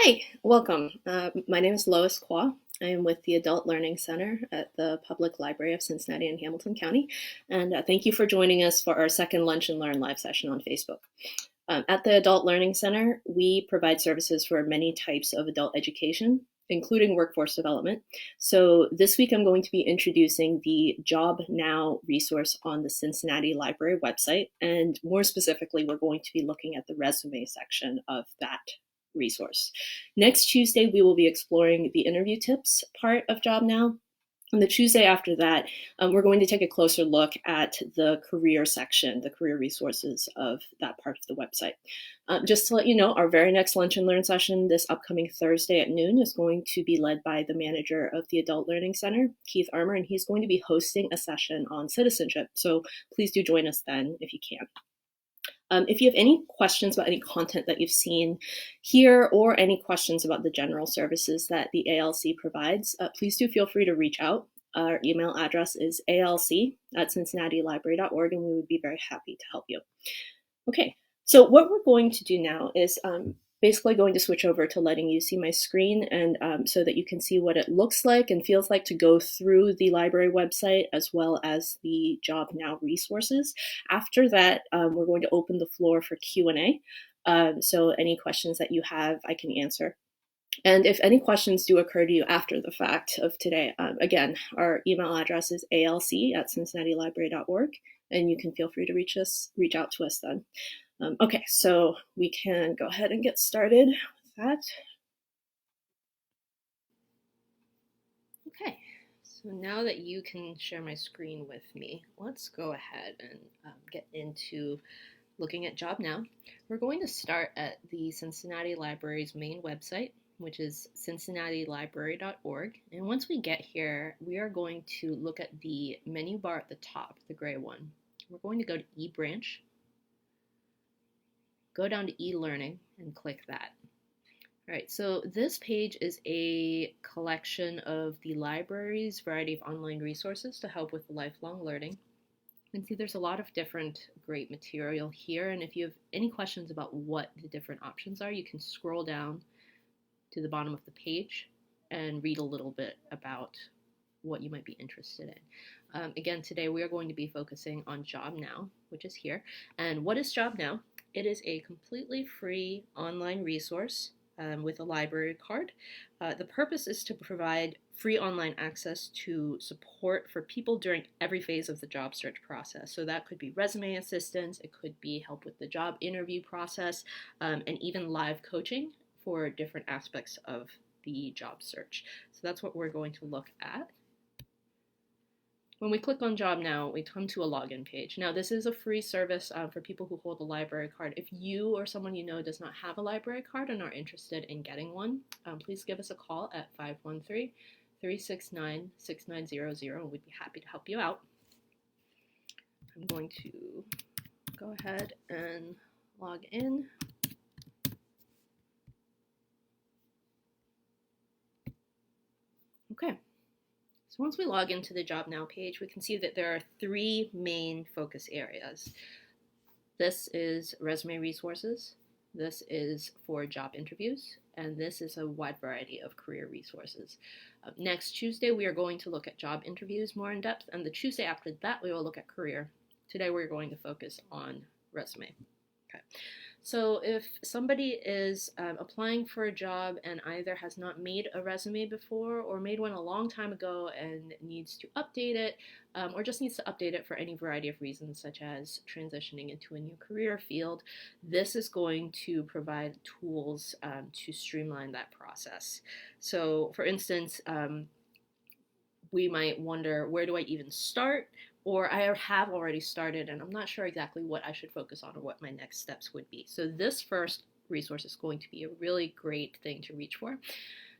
Hi, welcome. My name is Lois Kwa. I am with the Adult Learning Center at the Public Library of Cincinnati and Hamilton County. And thank you for joining us for our second Lunch and Learn live session on Facebook. At the Adult Learning Center, we provide services for many types of adult education, including workforce development. So this week I'm going to be introducing the JobNow resource on the Cincinnati Library website. And more specifically, we're going to be looking at the resume section of that resource. Next Tuesday, we will be exploring the interview tips part of JobNow. And the Tuesday after that, we're going to take a closer look at the career section, the career resources of that part of the website. Just to let you know, our very next Lunch and Learn session this upcoming Thursday at noon is going to be led by the manager of the Adult Learning Center, Keith Armour, and he's going to be hosting a session on citizenship. So please do join us then if you can. If you have any questions about any content that you've seen here or any questions about the general services that the ALC provides, please do feel free to reach out. Our email address is alc@cincinnatilibrary.org, and we would be very happy to help you. Okay, so what we're going to do now is basically going to switch over to letting you see my screen and so that you can see what it looks like and feels like to go through the library website as well as the JobNow resources. After that, we're going to open the floor for Q&A. So any questions that you have, I can answer. And if any questions do occur to you after the fact of today, again, our email address is alc@cincinnatilibrary.org, and you can feel free to reach out to us then. Okay, so we can go ahead and get started with that. Okay, so now that you can share my screen with me, let's go ahead and get into looking at JobNow. We're going to start at the Cincinnati Library's main website, which is cincinnatilibrary.org. And once we get here, we are going to look at the menu bar at the top, the gray one. We're going to go to eBranch, go down to e-learning and click that. All right, so this page is a collection of the library's variety of online resources to help with lifelong learning. You can see there's a lot of different great material here, and if you have any questions about what the different options are, you can scroll down to the bottom of the page and read a little bit about what you might be interested in. Again, today we are going to be focusing on JobNow, which is here. And what is JobNow? It is a completely free online resource with a library card. The purpose is to provide free online access to support for people during every phase of the job search process. So that could be resume assistance, it could be help with the job interview process, and even live coaching for different aspects of the job search. So that's what we're going to look at. When we click on JobNow, we come to a login page. Now, this is a free service for people who hold a library card. If you or someone you know does not have a library card and are interested in getting one, please give us a call at 513-369-6900, and we'd be happy to help you out. I'm going to go ahead and log in. Okay. So once we log into the JobNow page, we can see that there are three main focus areas. This is resume resources, this is for job interviews, and this is a wide variety of career resources. Next Tuesday, we are going to look at job interviews more in depth, and the Tuesday after that, we will look at career. Today, we're going to focus on resume. Okay. So if somebody is applying for a job and either has not made a resume before or made one a long time ago and needs to update it, or just needs to update it for any variety of reasons, such as transitioning into a new career field, this is going to provide tools to streamline that process. So for instance, we might wonder, where do I even start? Or I have already started and I'm not sure exactly what I should focus on or what my next steps would be. So this first resource is going to be a really great thing to reach for.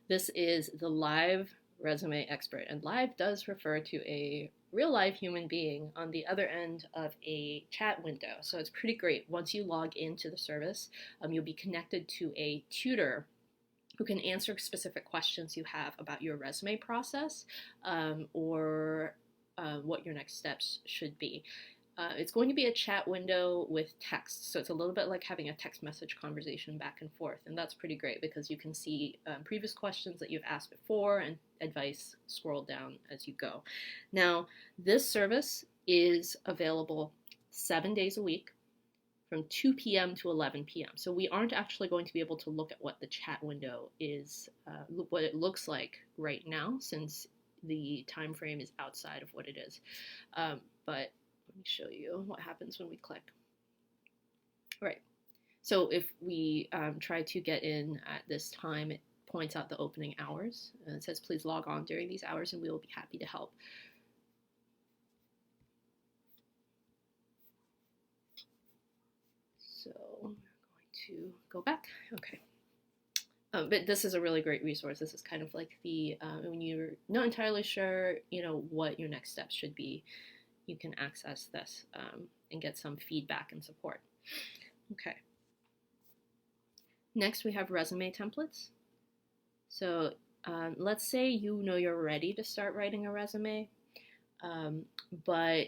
This is the live resume expert, and live does refer to a real live human being on the other end of a chat window. So it's pretty great. Once you log into the service, you'll be connected to a tutor who can answer specific questions you have about your resume process or what your next steps should be. It's going to be a chat window with text, so it's a little bit like having a text message conversation back and forth, and that's pretty great because you can see previous questions that you've asked before and advice scroll down as you go. Now, this service is available 7 days a week from 2 p.m. to 11 p.m. So we aren't actually going to be able to look at what the chat window is, what it looks like right now, since the time frame is outside of what it is. But let me show you what happens when we click. All right. So if we try to get in at this time, it points out the opening hours. And it says, please log on during these hours and we will be happy to help. So I'm going to go back. Okay. But this is a really great resource. This is kind of like the, when you're not entirely sure, what your next steps should be, you can access this and get some feedback and support. Okay. Next, we have resume templates. So let's say you're ready to start writing a resume, but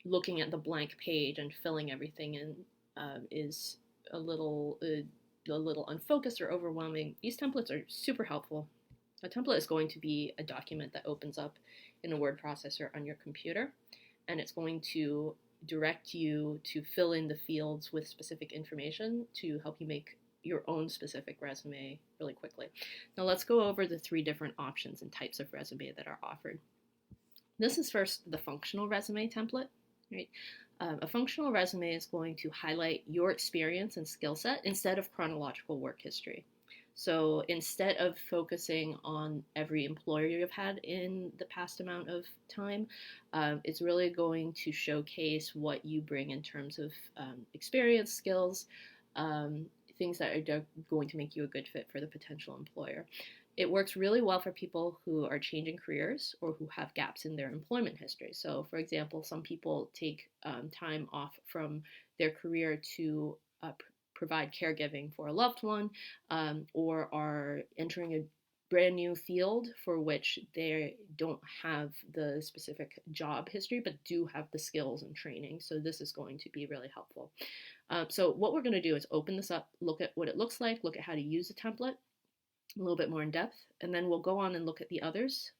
looking at the blank page and filling everything in is a little unfocused or overwhelming. These templates are super helpful. A template is going to be a document that opens up in a word processor on your computer, and it's going to direct you to fill in the fields with specific information to help you make your own specific resume really quickly. Now let's go over the 3 different options and types of resume that are offered. This is first the functional resume template, right? A functional resume is going to highlight your experience and skill set instead of chronological work history. So instead of focusing on every employer you've had in the past amount of time, it's really going to showcase what you bring in terms of experience, skills, things that are going to make you a good fit for the potential employer. It works really well for people who are changing careers or who have gaps in their employment history. So, for example, some people take time off from their career to provide caregiving for a loved one, or are entering a brand new field for which they don't have the specific job history, but do have the skills and training. So this is going to be really helpful. So what we're going to do is open this up, look at what it looks like, look at how to use the template a little bit more in depth, and then we'll go on and look at the others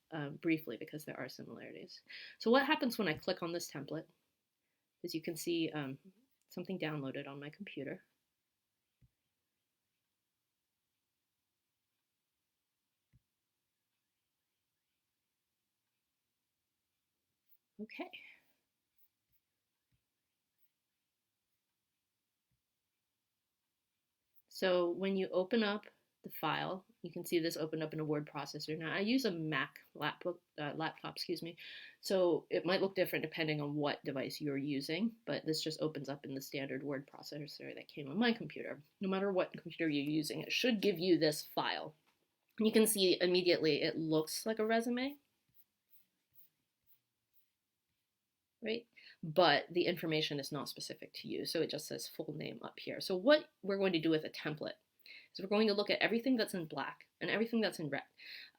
briefly because there are similarities. So what happens when I click on this template is you can see something downloaded on my computer. Okay. So when you open up the file, you can see this opened up in a word processor. Now I use a Mac laptop, so it might look different depending on what device you're using, but this just opens up in the standard word processor that came on my computer. No matter what computer you're using, it should give you this file. And you can see immediately it looks like a resume, right? But the information is not specific to you, so it just says full name up here. So what we're going to do with a template is we're going to look at everything that's in black and everything that's in red.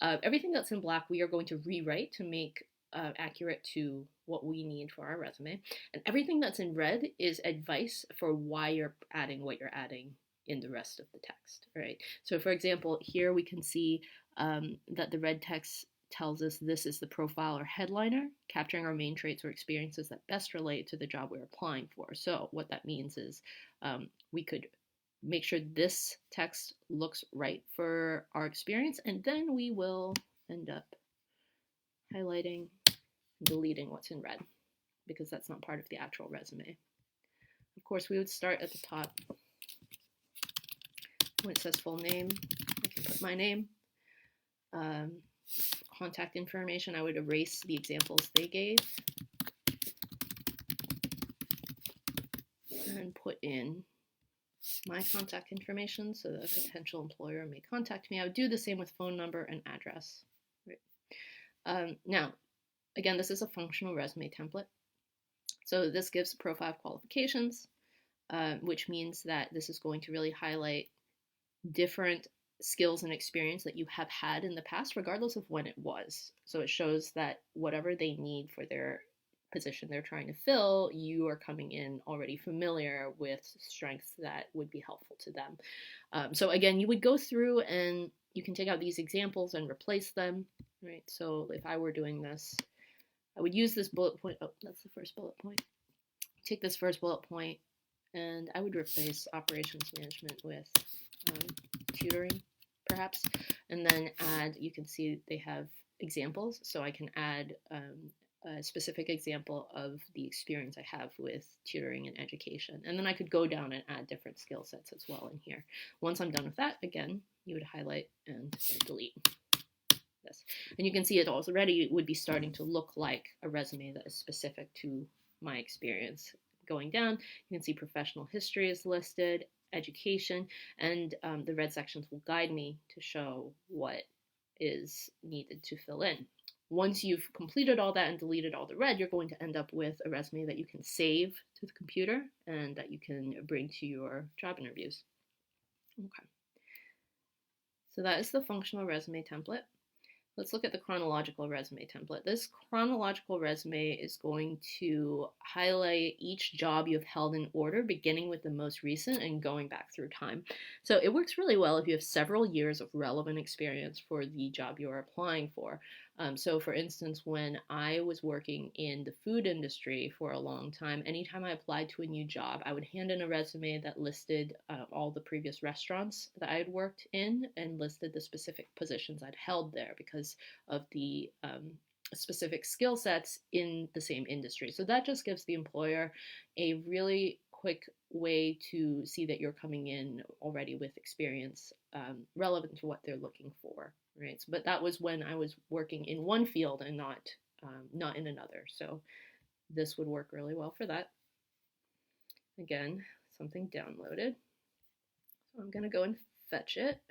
Everything that's in black we are going to rewrite to make accurate to what we need for our resume. And everything that's in red is advice for why you're adding what you're adding in the rest of the text, right? So for example, here we can see that the red text tells us this is the profile or headliner, capturing our main traits or experiences that best relate to the job we're applying for. So what that means is we could make sure this text looks right for our experience, and then we will end up highlighting and deleting what's in red because that's not part of the actual resume. Of course, we would start at the top. When it says full name, I can put my name. Contact information, I would erase the examples they gave and put in my contact information so that a potential employer may contact me. I would do the same with phone number and address. Right. Now, again, this is a functional resume template. So this gives profile qualifications, which means that this is going to really highlight different skills and experience that you have had in the past, regardless of when it was. So it shows that whatever they need for their position they're trying to fill, you are coming in already familiar with strengths that would be helpful to them. So again, you would go through and you can take out these examples and replace them, right? So if I were doing this, I would use this bullet point. Oh, that's the first bullet point. Take this first bullet point and I would replace operations management with tutoring, perhaps, and then add, you can see they have examples, so I can add a specific example of the experience I have with tutoring and education. And then I could go down and add different skill sets as well in here. Once I'm done with that, again, you would highlight and delete this. And you can see it already would be starting to look like a resume that is specific to my experience. Going down, you can see professional history is listed, education, and the red sections will guide me to show what is needed to fill in. Once you've completed all that and deleted all the red, you're going to end up with a resume that you can save to the computer and that you can bring to your job interviews. Okay. So that is the functional resume template. Let's look at the chronological resume template. This chronological resume is going to highlight each job you've held in order, beginning with the most recent and going back through time. So it works really well if you have several years of relevant experience for the job you're applying for. So for instance, when I was working in the food industry for a long time, anytime I applied to a new job, I would hand in a resume that listed all the previous restaurants that I had worked in and listed the specific positions I'd held there because of the specific skill sets in the same industry. So that just gives the employer a really quick way to see that you're coming in already with experience relevant to what they're looking for, right? But that was when I was working in one field and not in another. So this would work really well for that. Again, something downloaded. So I'm going to go and fetch it.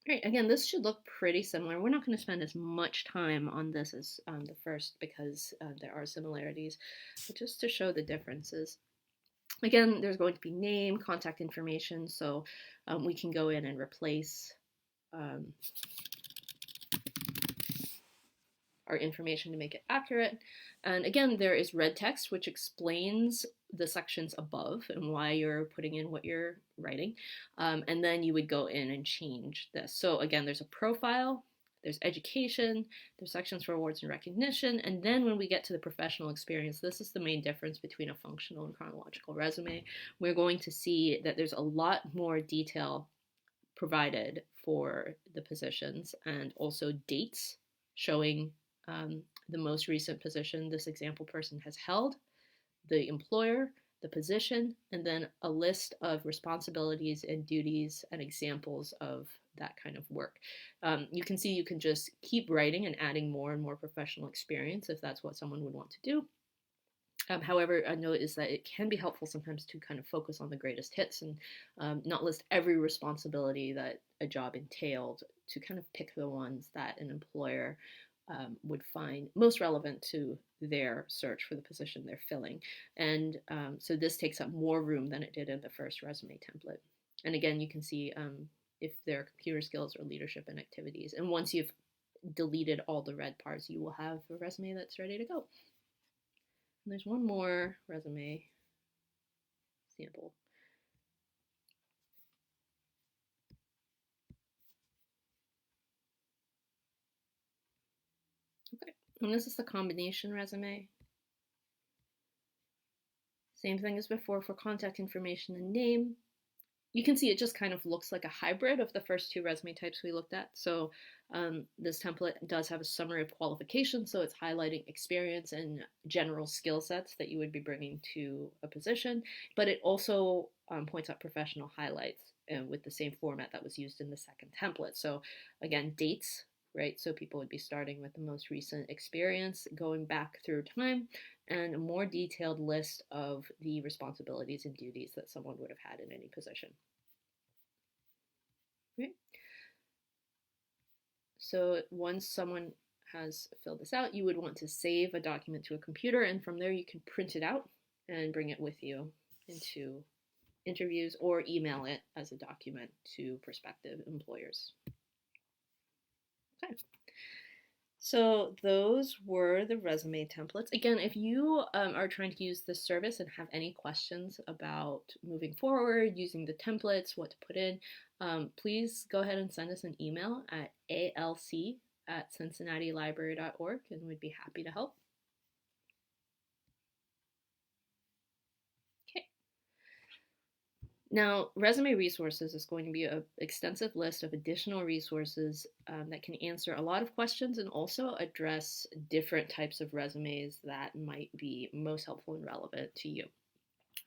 Great. Again, this should look pretty similar. We're not going to spend as much time on this as the first because there are similarities, but just to show the differences. Again, there's going to be name, contact information, so we can go in and replace our information to make it accurate. And again, there is red text, which explains the sections above and why you're putting in what you're writing. And then you would go in and change this. So again, there's a profile, there's education, there's sections for awards and recognition. And then when we get to the professional experience, this is the main difference between a functional and chronological resume. We're going to see that there's a lot more detail provided for the positions and also dates showing the most recent position this example person has held, the employer, the position, and then a list of responsibilities and duties and examples of that kind of work. You can see you can just keep writing and adding more and more professional experience if that's what someone would want to do. However, a note is that it can be helpful sometimes to kind of focus on the greatest hits and not list every responsibility that a job entailed, to kind of pick the ones that an employer would find most relevant to their search for the position they're filling. And so this takes up more room than it did in the first resume template. And again, you can see if there are computer skills or leadership and activities. And once you've deleted all the red parts, you will have a resume that's ready to go. And there's one more resume sample. Okay, and this is the combination resume. Same thing as before for contact information and name. You can see it just kind of looks like a hybrid of the first two resume types we looked at. So this template does have a summary of qualifications, so it's highlighting experience and general skill sets that you would be bringing to a position, but it also points out professional highlights with the same format that was used in the second template. So again, dates, right? So people would be starting with the most recent experience, going back through time, and a more detailed list of the responsibilities and duties that someone would have had in any position. Right? So once someone has filled this out, you would want to save a document to a computer, and from there you can print it out and bring it with you into interviews or email it as a document to prospective employers. Okay. So those were the resume templates. Again, if you are trying to use this service and have any questions about moving forward, using the templates, what to put in, please go ahead and send us an email at alc@cincinnatilibrary.org, and we'd be happy to help. Okay. Now, resume resources is going to be an extensive list of additional resources that can answer a lot of questions and also address different types of resumes that might be most helpful and relevant to you.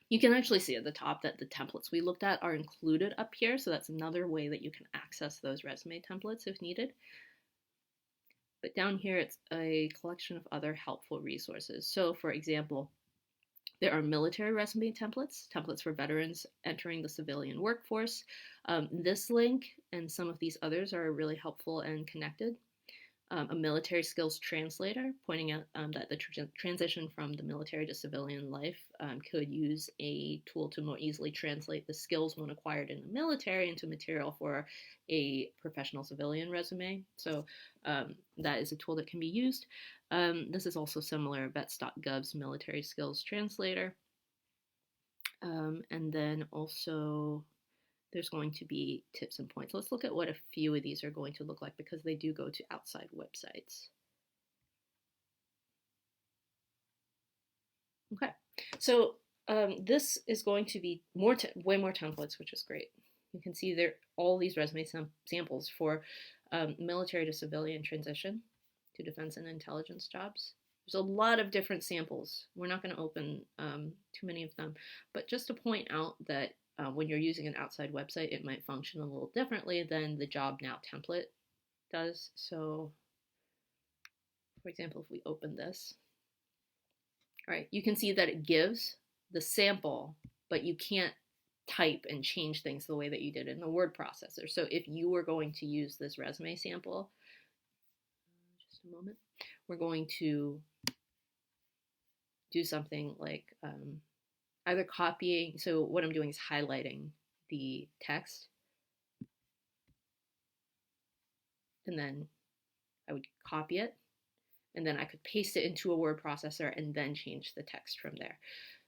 You can actually see at the top that the templates we looked at are included up here, so that's another way that you can access those resume templates if needed. But down here, it's a collection of other helpful resources. So, for example, there are military resume templates, templates for veterans entering the civilian workforce. This link and some of these others are really helpful and connected. A military skills translator, pointing out that the transition from the military to civilian life could use a tool to more easily translate the skills one acquired in the military into material for a professional civilian resume. So that is a tool that can be used. This is also similar, vets.gov's military skills translator. And then also there's going to be tips and points. Let's look at what a few of these are going to look like because they do go to outside websites. Okay, so this is going to be way more templates, which is great. You can see there all these resume samples for military to civilian transition to defense and intelligence jobs. There's a lot of different samples. We're not going to open too many of them, but just to point out that when you're using an outside website, it might function a little differently than the JobNow template does. So, for example, if we open this, all right, you can see that it gives the sample, but you can't type and change things the way that you did in the word processor. So if you were going to use this resume sample, just a moment, we're going to do something like either copying, so what I'm doing is highlighting the text, and then I would copy it, and then I could paste it into a word processor and then change the text from there.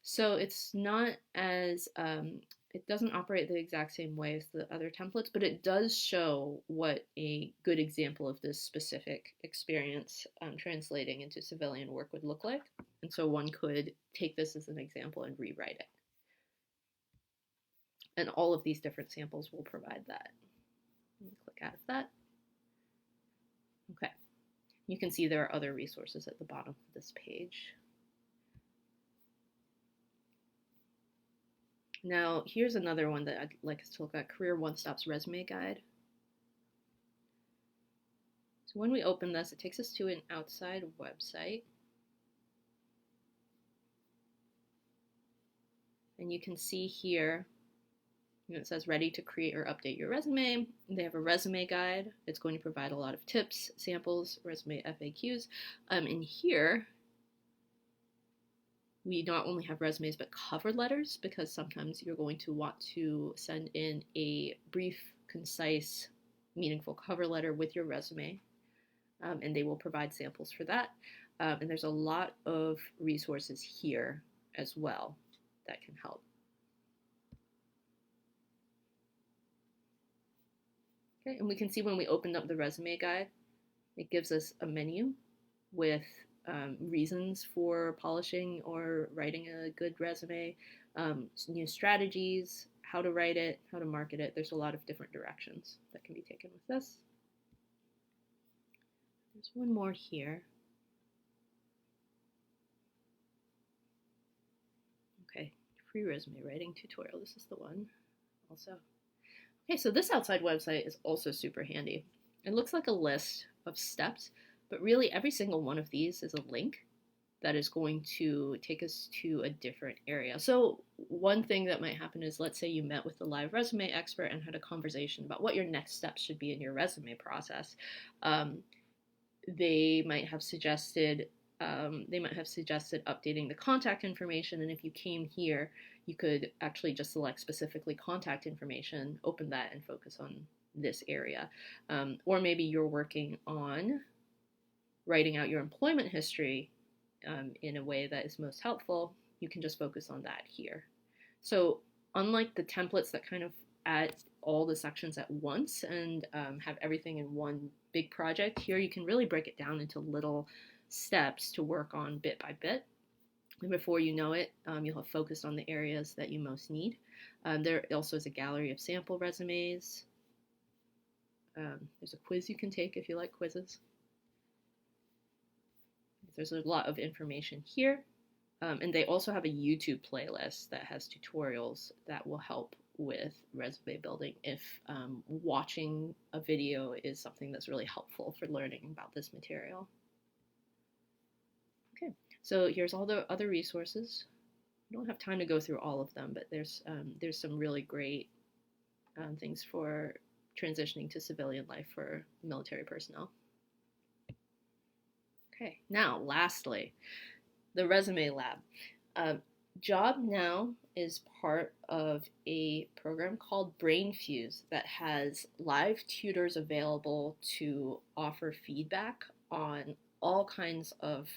So it's not as, it doesn't operate the exact same way as the other templates, but it does show what a good example of this specific experience translating into civilian work would look like. And so one could take this as an example and rewrite it. And all of these different samples will provide that. Let me click out of that. Okay. You can see there are other resources at the bottom of this page. Now, here's another one that I'd like us to look at, Career One Stop's Resume Guide. So when we open this, it takes us to an outside website. And you can see here, it says ready to create or update your resume. They have a resume guide. It's going to provide a lot of tips, samples, resume FAQs. In here, we not only have resumes, but cover letters, because sometimes you're going to want to send in a brief, concise, meaningful cover letter with your resume. And they will provide samples for that. And there's a lot of resources here as well that can help. Okay, and we can see when we opened up the resume guide, it gives us a menu with reasons for polishing or writing a good resume, new strategies, how to write it, how to market it. There's a lot of different directions that can be taken with this. There's one more here. Okay, free resume writing tutorial. This is the one also. Okay, so this outside website is also super handy. It looks like a list of steps, but really every single one of these is a link that is going to take us to a different area. So one thing that might happen is, let's say you met with a live resume expert and had a conversation about what your next steps should be in your resume process. They might have suggested They might have suggested updating the contact information, and if you came here, you could actually just select specifically contact information, open that, and focus on this area. Or maybe you're working on writing out your employment history in a way that is most helpful. You can just focus on that here. So unlike the templates that kind of add all the sections at once and have everything in one big project, here you can really break it down into little steps to work on bit by bit. And before you know it, you'll have focused on the areas that you most need. There also is a gallery of sample resumes. There's a quiz you can take if you like quizzes. There's a lot of information here. And they also have a YouTube playlist that has tutorials that will help with resume building if watching a video is something that's really helpful for learning about this material. Okay, so here's all the other resources. I don't have time to go through all of them, but there's some really great things for transitioning to civilian life for military personnel. Okay, now lastly, the Resume Lab. JobNow is part of a program called BrainFuse that has live tutors available to offer feedback on all kinds of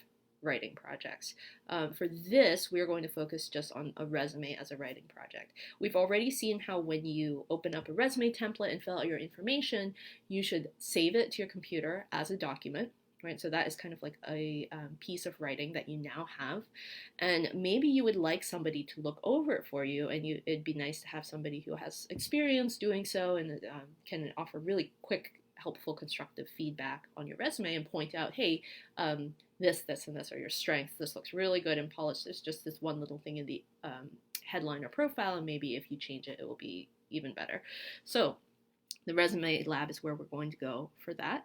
writing projects. For this, we're going to focus just on a resume as a writing project. We've already seen how when you open up a resume template and fill out your information, you should save it to your computer as a document. Right, so that is kind of like a piece of writing that you now have, and maybe you would like somebody to look over it for you, and it'd be nice to have somebody who has experience doing so and can offer really quick, helpful, constructive feedback on your resume and point out, hey, this, and this are your strengths. This looks really good and polished. There's just this one little thing in the headline or profile, and maybe if you change it, it will be even better. So the Resume Lab is where we're going to go for that.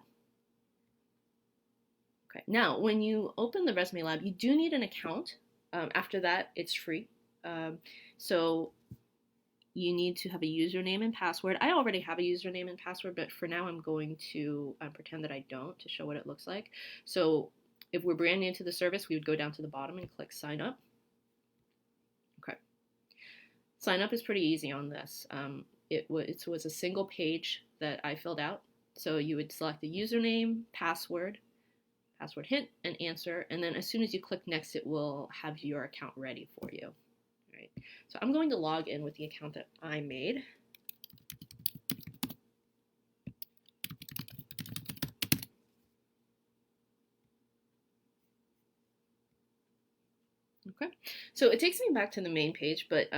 Okay. Now, when you open the Resume Lab, you do need an account. After that, it's free. So you need to have a username and password. I already have a username and password, but for now I'm going to pretend that I don't to show what it looks like. So if we're brand new to the service, we would go down to the bottom and click Sign Up. Okay. Sign up is pretty easy on this. It was a single page that I filled out. So you would select the username, password hint, and answer, and then as soon as you click next, it will have your account ready for you. All right. So I'm going to log in with the account that I made. Okay, so it takes me back to the main page, but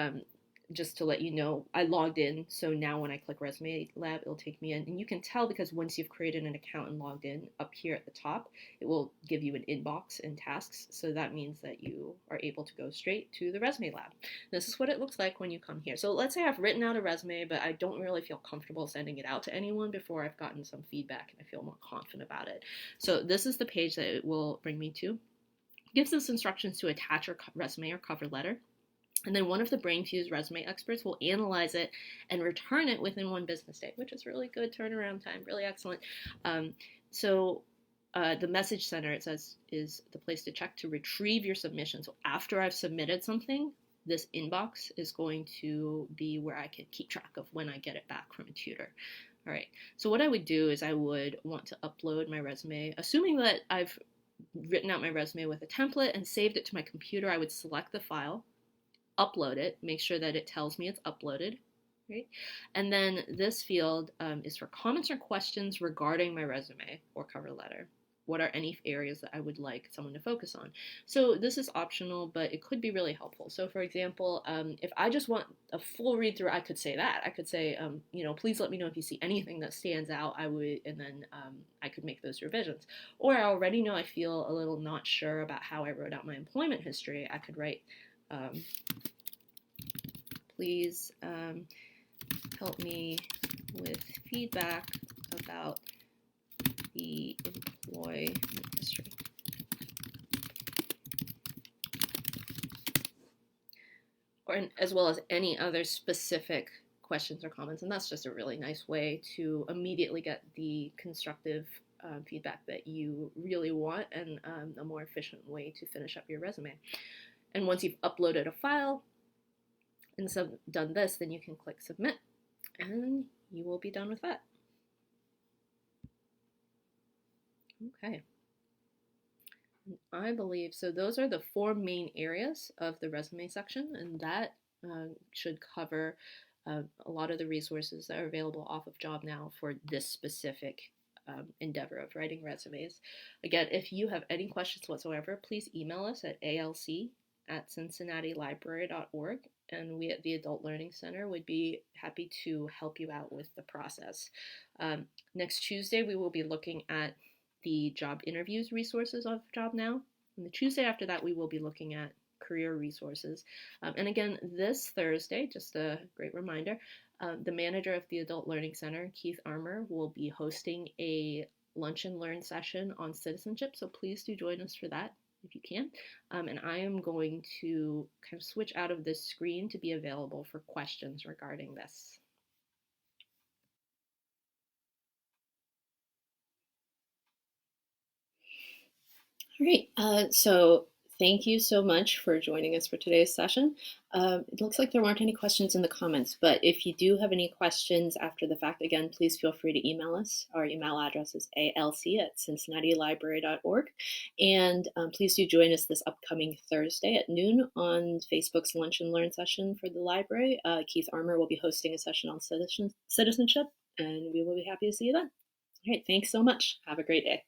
just to let you know, I logged in, so now when I click Resume Lab, it'll take me in, and you can tell because once you've created an account and logged in, up here at the top, it will give you an inbox and tasks, so that means that you are able to go straight to the Resume Lab. This is what it looks like when you come here. So let's say I've written out a resume, but I don't really feel comfortable sending it out to anyone before I've gotten some feedback and I feel more confident about it. So this is the page that it will bring me to. It gives us instructions to attach your resume or cover letter. And then one of the BrainFuse resume experts will analyze it and return it within 1 business day, which is really good turnaround time, really excellent. The message center, it says, is the place to check to retrieve your submission. So after I've submitted something, this inbox is going to be where I can keep track of when I get it back from a tutor. All right, so what I would do is I would want to upload my resume. Assuming that I've written out my resume with a template and saved it to my computer, I would select the file, upload it, make sure that it tells me it's uploaded, right? And then this field is for comments or questions regarding my resume or cover letter. What are any areas that I would like someone to focus on? So this is optional, but it could be really helpful. So for example, if I just want a full read through, I could say that. I could say, please let me know if you see anything that stands out. And then I could make those revisions. Or I already know I feel a little not sure about how I wrote out my employment history. I could write, please help me with feedback about the employment history. Or as well as any other specific questions or comments. And that's just a really nice way to immediately get the constructive feedback that you really want and a more efficient way to finish up your resume. And once you've uploaded a file and done this, then you can click submit and you will be done with that. Okay. I believe so. Those are the 4 main areas of the resume section, and that should cover a lot of the resources that are available off of JobNow for this specific endeavor of writing resumes. Again, if you have any questions whatsoever, please email us at alc@cincinnatilibrary.org, and we at the Adult Learning Center would be happy to help you out with the process. Next Tuesday, we will be looking at the job interviews resources of JobNow. And the Tuesday after that, we will be looking at career resources. And again, this Thursday, just a great reminder, the manager of the Adult Learning Center, Keith Armour, will be hosting a lunch and learn session on citizenship. So please do join us for that if you can. And I am going to kind of switch out of this screen to be available for questions regarding this. All right, so thank you so much for joining us for today's session. It looks like there weren't any questions in the comments, but if you do have any questions after the fact, again, please feel free to email us. Our email address is alc@cincinnatilibrary.org. And please do join us this upcoming Thursday at noon on Facebook's Lunch and Learn session for the library. Keith Armour will be hosting a session on citizenship, and we will be happy to see you then. All right, thanks so much. Have a great day.